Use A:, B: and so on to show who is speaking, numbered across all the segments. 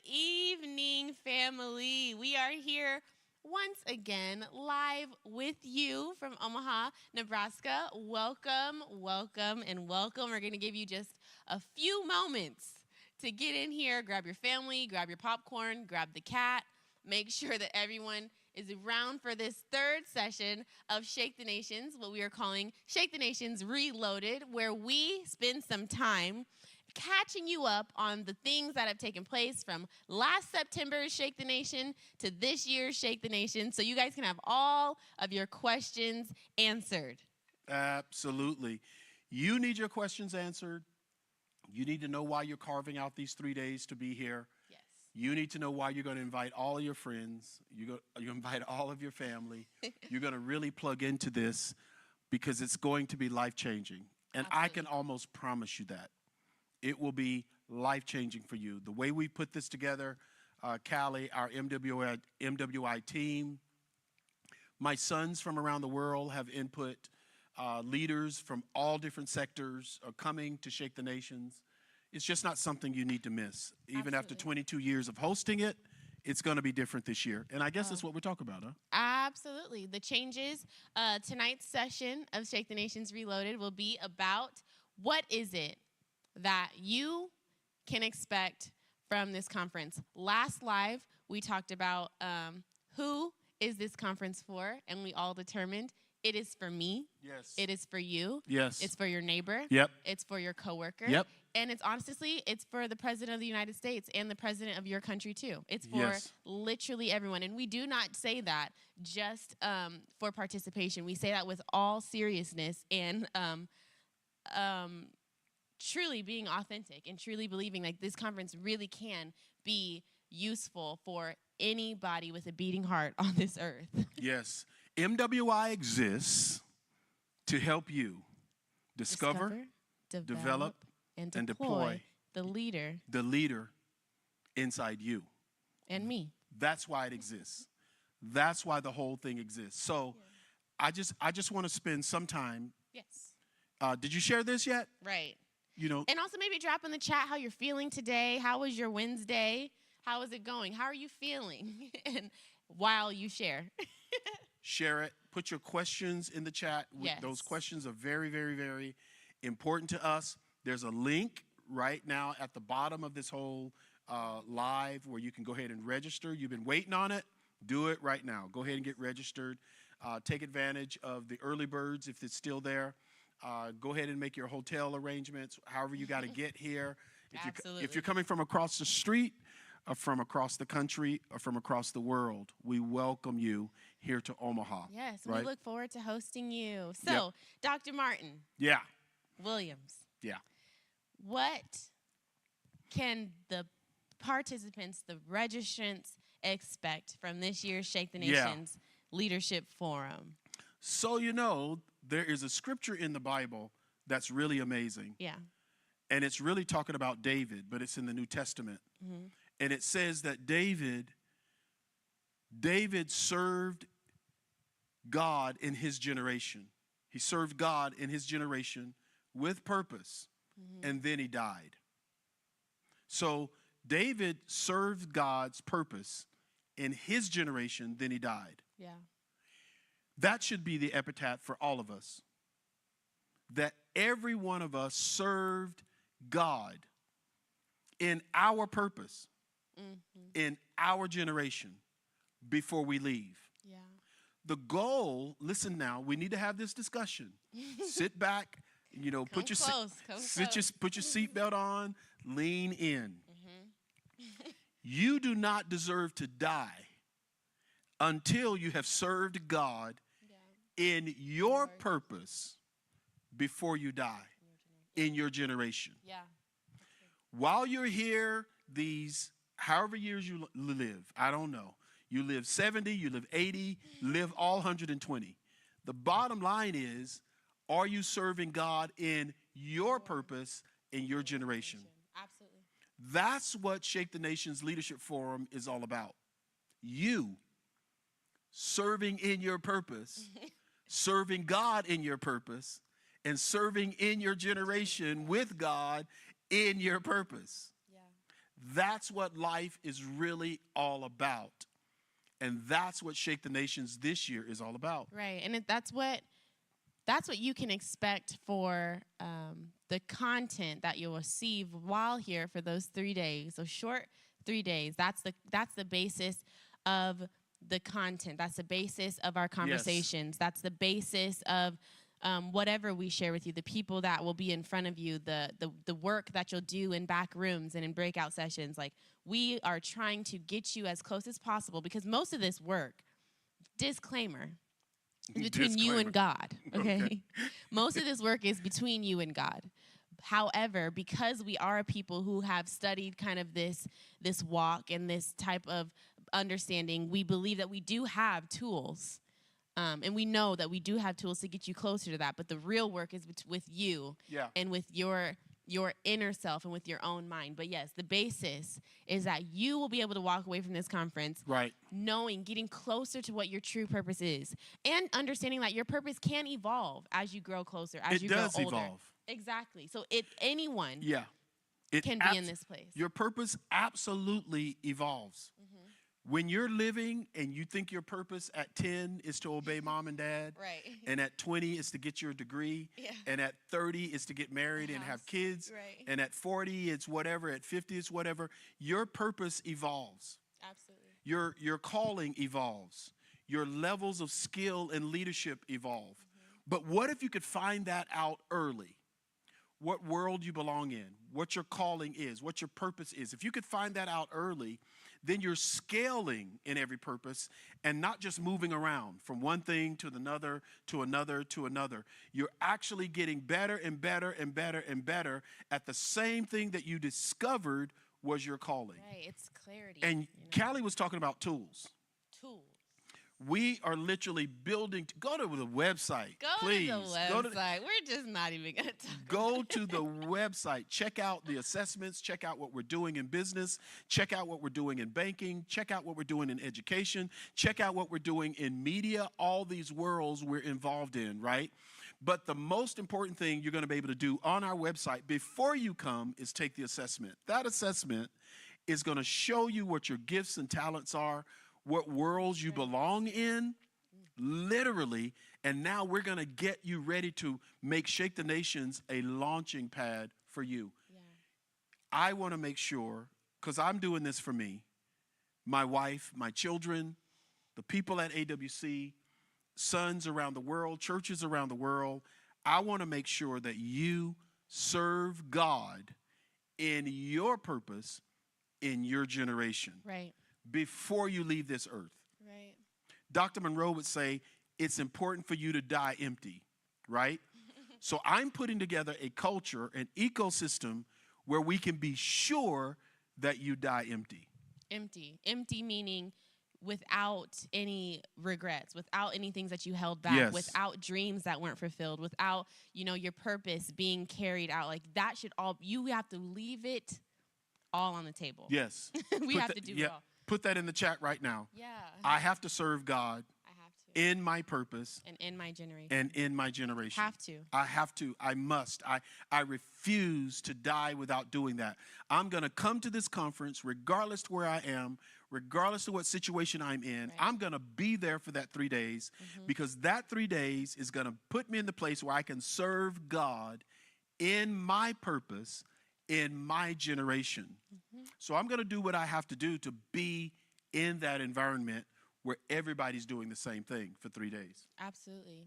A: evening, family. We are here once again live with you from Omaha, Nebraska. Welcome, welcome, and welcome. We're going to give you just a few moments to get in here, grab your family, grab your popcorn, grab the cat. Make sure that everyone is around for this third session of Shake the Nations, what we are calling Shake the Nations Reloaded, where we spend some time catching you up on the things that have taken place from last September's Shake the Nation to this year's Shake the Nation, so you guys can have all of your questions answered.
B: Absolutely. You need your questions answered. You need to know why you're carving out these 3 days to be here.
A: Yes.
B: You need to know why you're going to invite all of your friends. You invite all of your family. You're going to really plug into this because it's going to be life-changing. And
A: Absolutely.
B: I can almost promise you that. It will be life-changing for you. The way we put this together, Callie, our MWI team, my sons from around the world have input. Leaders from all different sectors are coming to Shake the Nations. It's just not something you need to miss. Even after 22 years of hosting it, it's going to be different this year. And I guess that's what we're talking about, huh?
A: Absolutely. The changes, tonight's session of Shake the Nations Reloaded will be about what is it that you can expect from this conference. Last live, we talked about who is this conference for, and we all determined it is for me.
B: Yes.
A: It is for you.
B: Yes.
A: It's for your neighbor.
B: Yep.
A: It's for your coworker.
B: Yep.
A: And it's honestly, it's for the president of the United States and the president of your country too. It's for
B: Yes.
A: literally everyone. And we do not say that just for participation. We say that with all seriousness and truly being authentic and truly believing like this conference really can be useful for anybody with a beating heart on this earth.
B: Yes. MWI exists to help you discover, develop,
A: and
B: and
A: deploy
B: deploy
A: the leader
B: inside you.
A: and me.
B: That's why it exists. That's why the whole thing exists. So I just want to spend some time.
A: Yes.
B: Did you share this yet?
A: Right.
B: You know,
A: And also maybe drop in the chat how you're feeling today. How was your Wednesday? How is it going? How are you feeling? And while you share.
B: share it. Put your questions in the chat.
A: Yes.
B: Those questions are very, very, very important to us. There's a link right now at the bottom of this whole live where you can go ahead and register. You've been waiting on it. Do it right now. Go ahead and get registered. Take advantage of the early birds if it's still there. Go ahead and make your hotel arrangements, however you got to get here.
A: Absolutely.
B: If you're coming from across the street, or from across the country, or from across the world, we welcome you here to Omaha.
A: Yes,
B: right?
A: we look forward to hosting you. So,
B: Yep.
A: Dr. Martin
B: Yeah,
A: Williams,
B: yeah.
A: what can the participants, the registrants, expect from this year's Shake the
B: Yeah.
A: Nations Leadership Forum?
B: So, there is a scripture in the Bible that's really amazing.
A: Yeah.
B: And it's really talking about David, but it's in the New Testament.
A: Mm-hmm.
B: And it says that David served God in his generation. He served God in his generation with purpose, and then he died. So David served God's purpose in his generation, then he died.
A: Yeah.
B: That should be the epitaph for all of us. That every one of us served God in our purpose, in our generation, before we leave.
A: Yeah.
B: The goal, listen now, we need to have this discussion. Sit back, put your seatbelt on, lean in. You do not deserve to die until you have served God in your purpose before you die in your generation.
A: Yeah.
B: While you're here, these however years you live, I don't know. You live 70, you live 80, live all 120. The bottom line is, are you serving God in your purpose in your generation?
A: Absolutely.
B: That's what Shake the Nations Leadership Forum is all about. You serving in your purpose, serving God in your purpose, and serving in your generation with God in your purpose.
A: Yeah.
B: That's what life is really all about. And that's what Shake the Nations this year is all about.
A: Right. And that's what you can expect for the content that you'll receive while here for those 3 days, those short 3 days. That's the basis of the content. That's the basis of our conversations. Yes. That's the basis of whatever we share with you, the people that will be in front of you, the work that you'll do in back rooms and in breakout sessions. Like, we are trying to get you as close as possible, because most of this work, disclaimer, is between you and God, okay? Most of this work is between you and God. However, because we are a people who have studied kind of this walk and this type of understanding, we believe that we do have tools. And we know that we do have tools to get you closer to that. But the real work is with you and with your inner self and with your own mind. But yes, the basis is that you will be able to walk away from this conference knowing, getting closer to what your true purpose is, and understanding that your purpose can evolve as you grow closer, as you grow older. It does evolve. Exactly. So anyone can be in this place.
B: Your purpose absolutely evolves. Mm-hmm. When you're living and you think your purpose at 10 is to obey mom and dad, and at 20 is to get your degree, and at 30 is to get married and have kids, and at 40 it's whatever, at 50 it's whatever, your purpose evolves. Absolutely. Your calling evolves. Your levels of skill and leadership evolve. Mm-hmm. But what if you could find that out early? What world you belong in, what your calling is, what your purpose is. If you could find that out early, then you're scaling in every purpose and not just moving around from one thing to another, to another, to another. You're actually getting better and better and better and better at the same thing that you discovered was your calling.
A: Right, it's clarity.
B: And Callie was talking about tools.
A: Tools.
B: We are literally building. Go to the website, please.
A: Go to the website. We're just not even going to talk.
B: Go to the website. Check out the assessments. Check out what we're doing in business. Check out what we're doing in banking. Check out what we're doing in education. Check out what we're doing in media. All these worlds we're involved in, right? But the most important thing you're going to be able to do on our website before you come is take the assessment. That assessment is going to show you what your gifts and talents are, what worlds you belong in, literally, and now we're going to get you ready to make Shake the Nations a launching pad for you. Yeah. I want to make sure, because I'm doing this for me, my wife, my children, the people at AWC, sons around the world, churches around the world, I want to make sure that you serve God in your purpose in your generation.
A: Right.
B: Before you leave this earth.
A: Right.
B: Dr. Monroe would say, it's important for you to die empty, right? So I'm putting together a culture, an ecosystem where we can be sure that you die empty.
A: Empty. Empty meaning without any regrets, without any things that you held back,
B: yes.
A: without dreams that weren't fulfilled, without, your purpose being carried out. Like, that should all, you have to leave it all on the table.
B: Yes.
A: We have to do it all.
B: Put that in the chat right now.
A: Yeah.
B: I have to serve God.
A: I have to.
B: In my purpose.
A: And in my generation.
B: And in my generation.
A: Have to.
B: I have to. I must. I refuse to die without doing that. I'm going to come to this conference regardless to where I am, regardless of what situation I'm in. Right. I'm going to be there for that 3 days because that 3 days is going to put me in the place where I can serve God in my purpose in my generation. So I'm going to do what I have to do to be in that environment where everybody's doing the same thing for 3 days.
A: Absolutely.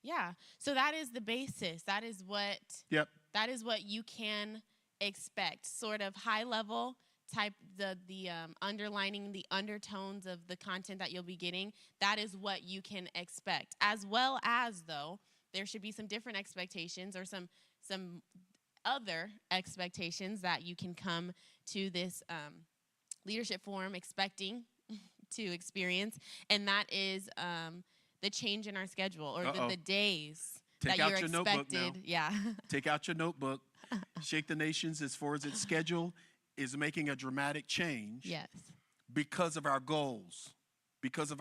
A: Yeah. So that is the basis. That is what that is what you can expect. Sort of high level type, the underlining the undertones of the content that you'll be getting. That is what you can expect. As well as, though, there should be some different expectations or some other expectations that you can come to this leadership forum expecting to experience, and that is the change in our schedule or the days that you're expected.
B: Notebook now.
A: Yeah.
B: Take out your notebook. Shake the Nations, as far as its schedule, is making a dramatic change.
A: Yes.
B: Because of our goals, because of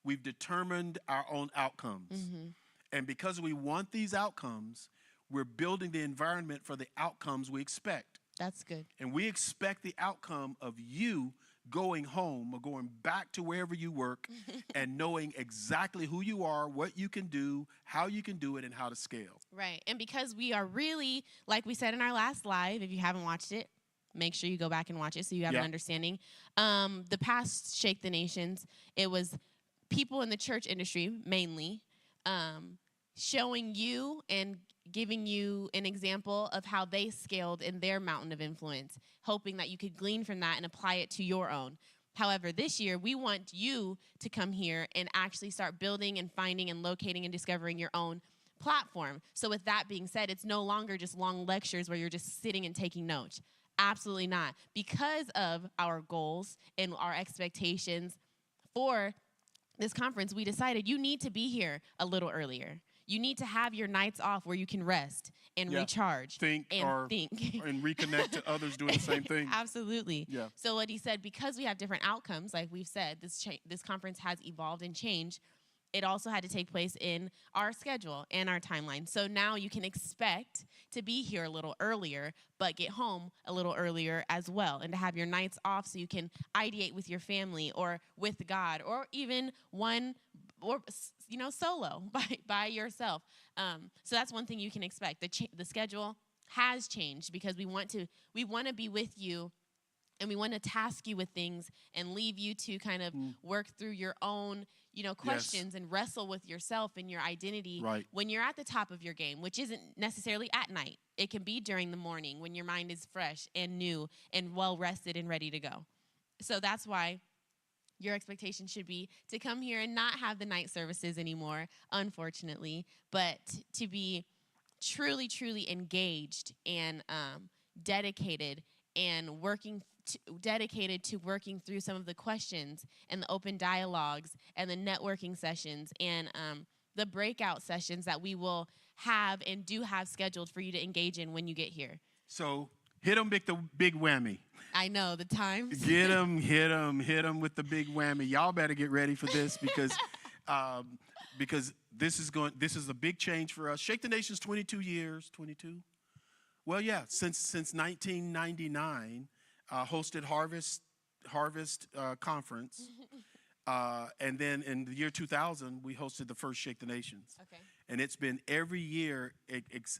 B: we've determined our own outcomes. And because we want these outcomes, we're building the environment for the outcomes we expect.
A: That's good.
B: And we expect the outcome of you going home or going back to wherever you work and knowing exactly who you are, what you can do, how you can do it, and how to scale.
A: Right. And because we are really, like we said in our last live, if you haven't watched it, make sure you go back and watch it so you have an understanding. The past Shake the Nations, it was people in the church industry mainly showing you and giving you an example of how they scaled in their mountain of influence, hoping that you could glean from that and apply it to your own. However, this year, we want you to come here and actually start building and finding and locating and discovering your own platform. So with that being said, it's no longer just long lectures where you're just sitting and taking notes. Absolutely not. Because of our goals and our expectations for this conference, we decided you need to be here a little earlier. You need to have your nights off where you can rest and recharge.
B: Think and reconnect to others doing the same thing.
A: Absolutely.
B: Yeah.
A: So what he said, because we have different outcomes, like we've said, this conference has evolved and changed. It also had to take place in our schedule and our timeline. So now you can expect to be here a little earlier, but get home a little earlier as well, and to have your nights off so you can ideate with your family or with God, or even one or solo by yourself. So that's one thing you can expect. The schedule has changed because we want to be with you, and we want to task you with things and leave you to kind of work through your own questions and wrestle with yourself and your identity when you're at the top of your game, which isn't necessarily at night. It can be during the morning when your mind is fresh and new and well rested and ready to go. So that's why your expectation should be to come here and not have the night services anymore, unfortunately, but to be truly, truly engaged and dedicated and dedicated to working through some of the questions and the open dialogues and the networking sessions and the breakout sessions that we will have and do have scheduled for you to engage in when you get here. So
B: hit them with the big whammy.
A: I know, the times.
B: Hit them with the big whammy. Y'all better get ready for this because this is a big change for us. Shake the Nation's 22 years, 22? Well, yeah, since 1999, hosted Harvest Conference. And then in the year 2000, we hosted the first Shake the Nations.
A: Okay.
B: And it's been every year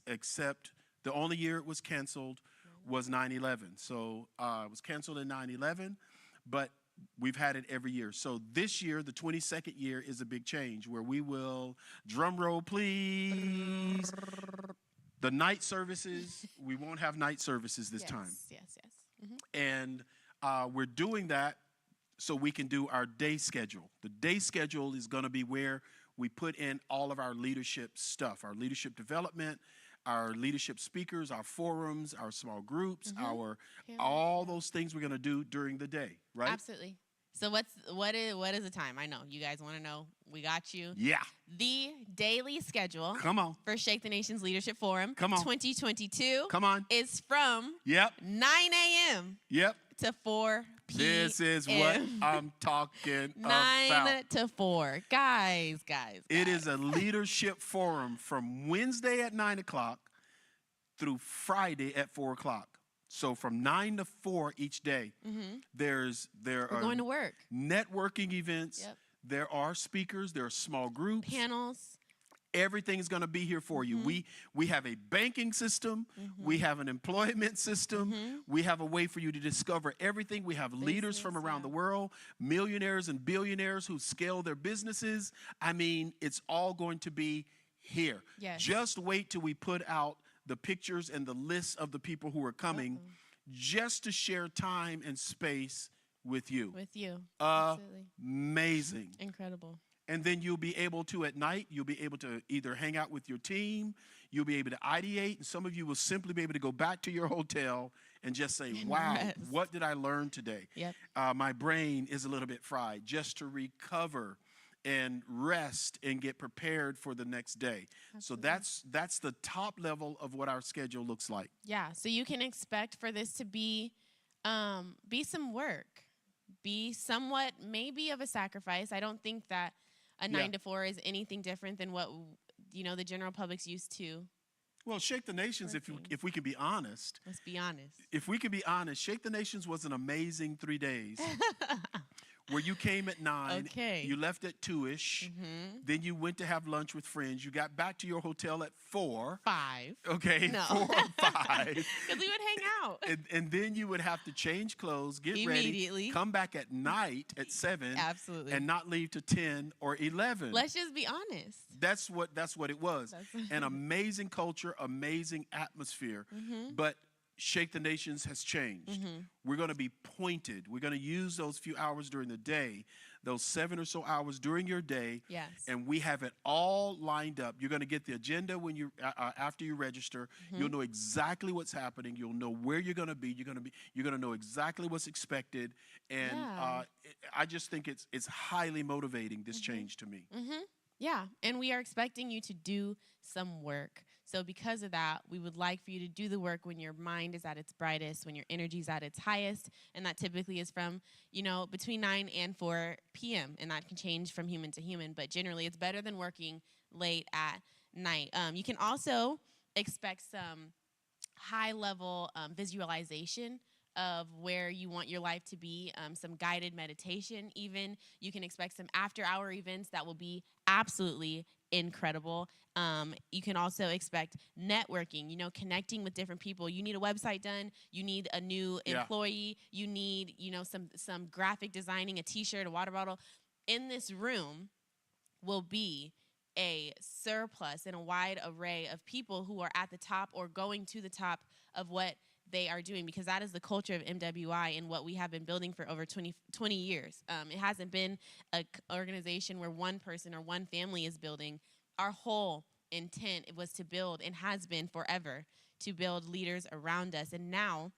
B: except the only year it was canceled was 9/11. So it was canceled in 9/11, but we've had it every year. So this year, the 22nd year, is a big change where we will, drum roll please, the night services, we won't have night services this time.
A: Yes. Mm-hmm.
B: And we're doing that so we can do our day schedule. The day schedule is going to be where we put in all of our leadership stuff, our leadership development, our leadership speakers, our forums, our small groups, all those things we're going to do during the day, right?
A: Absolutely. So what is the time? I know you guys want to know. We got you.
B: Yeah.
A: The daily schedule.
B: Come on.
A: For Shake the Nations Leadership Forum.
B: Come on.
A: 2022.
B: Come on.
A: Is from 9 a.m. To 4 p.m.
B: This is what I'm talking
A: 9
B: about.
A: to 4. Guys.
B: It is a leadership forum from Wednesday at 9 o'clock through Friday at 4 o'clock. So from 9 to 4 each day, there are
A: going to work.
B: Networking events. Yep. There are speakers. There are small groups.
A: Panels.
B: Everything's going to be here for you. We have a banking system. We have an employment system. We have a way for you to discover everything. We have leaders from around the world, millionaires and billionaires who scale their businesses. I mean, it's all going to be here.
A: Yes.
B: Just wait till we put out the pictures and the lists of the people who are coming just to share time and space with you.
A: Absolutely.
B: Amazing.
A: Incredible.
B: And then you'll be able to, at night, you'll be able to either hang out with your team, you'll be able to ideate, and some of you will simply be able to go back to your hotel and just say, wow, what did I learn today?
A: Yep.
B: My brain is a little bit fried, just to recover and rest and get prepared for the next day. Absolutely. So that's the top level of what our schedule looks like.
A: Yeah, so you can expect for this to be some work, be somewhat maybe of a sacrifice. I don't think that a 9 to 4 is anything different than what the general public's used to.
B: Well, Shake the Nations,
A: Working.
B: if we can be honest,
A: Let's be honest.
B: if we can be honest, Shake the Nations was an amazing 3 days. Where you came at 9,
A: Okay.
B: you left at 2-ish, then you went to have lunch with friends, you got back to your hotel at 4.
A: 5.
B: Okay,
A: No.
B: 4 or 5.
A: Because we would hang out.
B: And then you would have to change clothes, get
A: Immediately.
B: ready, come back at night at 7,
A: Absolutely.
B: and not leave to 10 or 11.
A: Let's just be honest.
B: That's what it was. An amazing culture, amazing atmosphere. But Shake the Nations has changed. We're going to be pointed. We're going to use those few hours during the day, those 7 or so hours during your day,
A: Yes.
B: and we have it all lined up. You're going to get the agenda when you after you register. You'll know exactly what's happening. You'll know where you're going to be. You're going to know exactly what's expected, and
A: Yeah.
B: I just think it's highly motivating. This change to me.
A: Yeah, and we are expecting you to do some work. So because of that, we would like for you to do the work when your mind is at its brightest, when your energy is at its highest, and that typically is from, between 9 and 4 p.m., and that can change from human to human, but generally it's better than working late at night. You can also expect some high-level visualization of where you want your life to be, some guided meditation even. You can expect some after-hour events that will be absolutely incredible. You can also expect networking, connecting with different people. You need a website done. You need a new employee. You need, some graphic designing, a T-shirt, a water bottle. In this room will be a surplus and a wide array of people who are at the top or going to the top of what they are doing, because that is the culture of MWI and what we have been building for over 20 years. It hasn't been an organization where one person or one family is building. Our whole intent was to build, and has been forever, to build leaders around us. And now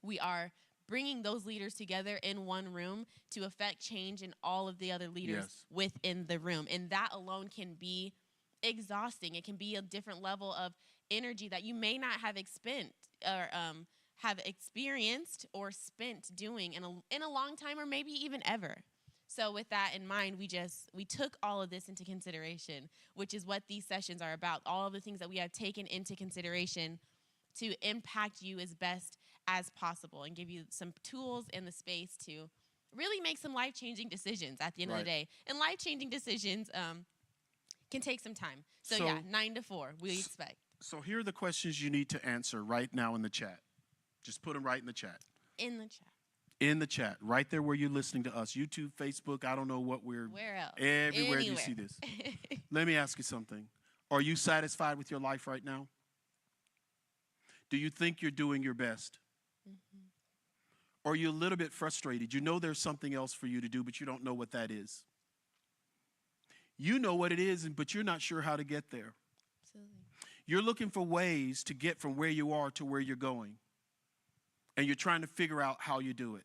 A: we are bringing those leaders together in one room to affect change in all of the other leaders within the room. And that alone can be exhausting. It can be a different level of energy that you may not have have experienced or spent doing in a long time, or maybe even ever. So with that in mind, we took all of this into consideration, which is what these sessions are about. All of the things that we have taken into consideration to impact you as best as possible and give you some tools and the space to really make some life-changing decisions at the end of the day. And life-changing decisions can take some time. So 9 to 4, we expect.
B: So here are the questions you need to answer right now in the chat. Just put them right in the chat.
A: In the chat.
B: In the chat, right there where you're listening to us. YouTube, Facebook, I don't know what we're...
A: Where else?
B: Everywhere you see this. Let me ask you something. Are you satisfied with your life right now? Do you think you're doing your best? Or are you a little bit frustrated? You know there's something else for you to do, but you don't know what that is. You know what it is, but you're not sure how to get there.
A: Absolutely.
B: You're looking for ways to get from where you are to where you're going. And you're trying to figure out how you do it.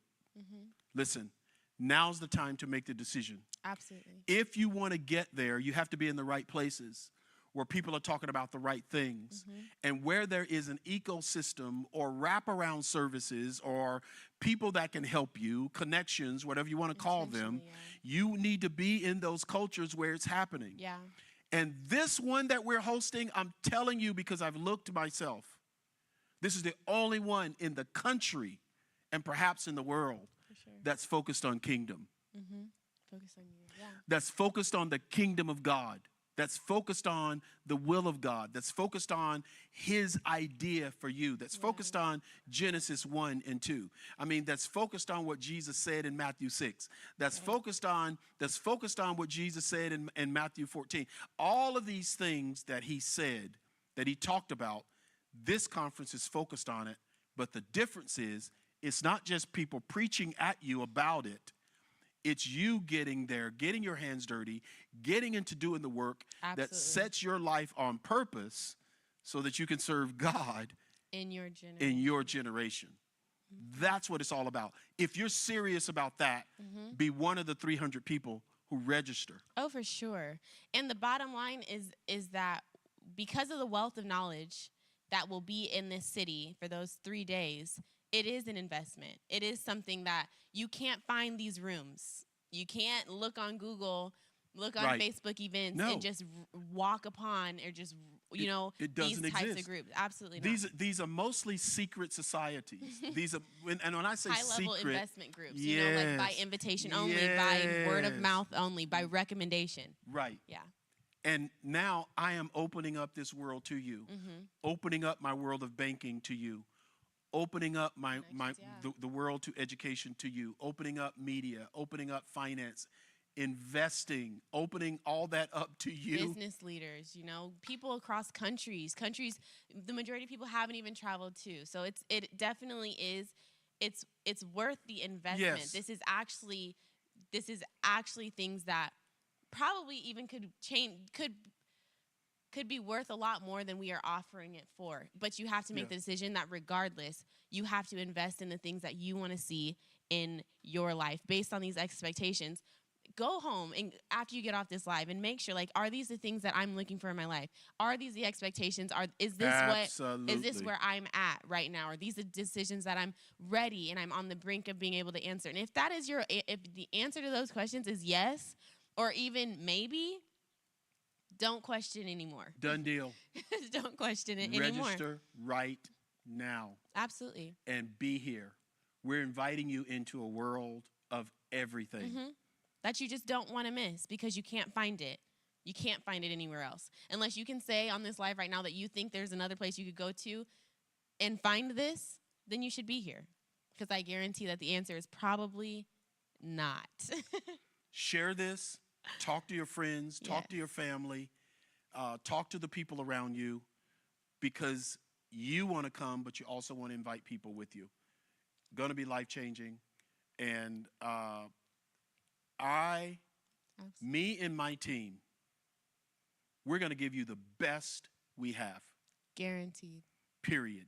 B: Listen, now's the time to make the decision.
A: Absolutely.
B: If you want to get there, you have to be in the right places where people are talking about the right things, and where there is an ecosystem or wraparound services or people that can help you, connections, whatever you want to call them. You need to be in those cultures where it's happening.
A: Yeah.
B: And this one that we're hosting, I'm telling you because I've looked myself, this is the only one in the country and perhaps in the world that's focused on kingdom.
A: Focus on you. Yeah.
B: That's focused on the kingdom of God. That's focused on the will of God. That's focused on his idea for you. That's focused on Genesis 1 and 2. I mean, that's focused on what Jesus said in Matthew 6. That's focused on what Jesus said in Matthew 14. All of these things that he said, that he talked about, this conference is focused on it. But the difference is, it's not just people preaching at you about it. It's you getting there, getting your hands dirty, getting into doing the work that sets your life on purpose so that you can serve God
A: in your generation.
B: That's what it's all about. If you're serious about that, be one of the 300 people who register.
A: Oh, for sure. And the bottom line is that because of the wealth of knowledge that will be in this city for those 3 days, it is an investment. It is something that you can't find these rooms. You can't look on Google, look on Facebook events, and just walk upon or just
B: It
A: these
B: doesn't
A: types
B: exist.
A: of groups. Absolutely not.
B: These are mostly secret societies. And when I say
A: High-level
B: secret,
A: investment groups,
B: yes,
A: like by invitation only, by word of mouth only, by recommendation.
B: Right.
A: Yeah.
B: And now I am opening up this world to you, opening up my world of banking to you, opening up the world to education to you, opening up media, opening up finance, investing, opening all that up to you.
A: Business leaders, people across countries, the majority of people haven't even traveled to. So it definitely is, it's worth the investment.
B: Yes.
A: This is actually things that probably even could be worth a lot more than we are offering it for. But you have to make the decision that regardless, you have to invest in the things that you want to see in your life based on these expectations. Go home and after you get off this live and make sure, are these the things that I'm looking for in my life? Are these the expectations? Is this where I'm at right now? Are these the decisions that I'm ready and I'm on the brink of being able to answer? And if the answer to those questions is yes, or even maybe, don't question anymore.
B: Done deal.
A: Don't question it anymore.
B: Register right now.
A: Absolutely.
B: And be here. We're inviting you into a world of everything.
A: That you just don't want to miss because you can't find it. You can't find it anywhere else. Unless you can say on this live right now that you think there's another place you could go to and find this, then you should be here. Because I guarantee that the answer is probably not.
B: Share this. Talk to your friends. Talk to your family. Talk to the people around you, because you want to come, but you also want to invite people with you. Going to be life-changing. And me and my team, we're going to give you the best we have.
A: Guaranteed.
B: Period.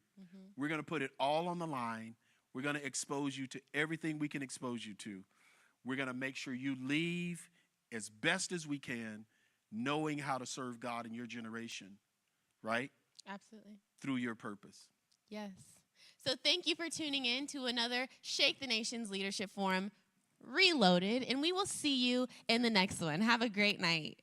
B: We're going to put it all on the line. We're going to expose you to everything we can expose you to. We're going to make sure you leave as best as we can, knowing how to serve God in your generation, right?
A: Absolutely.
B: Through your purpose.
A: Yes. So thank you for tuning in to another Shake the Nations Leadership Forum Reloaded, and we will see you in the next one. Have a great night.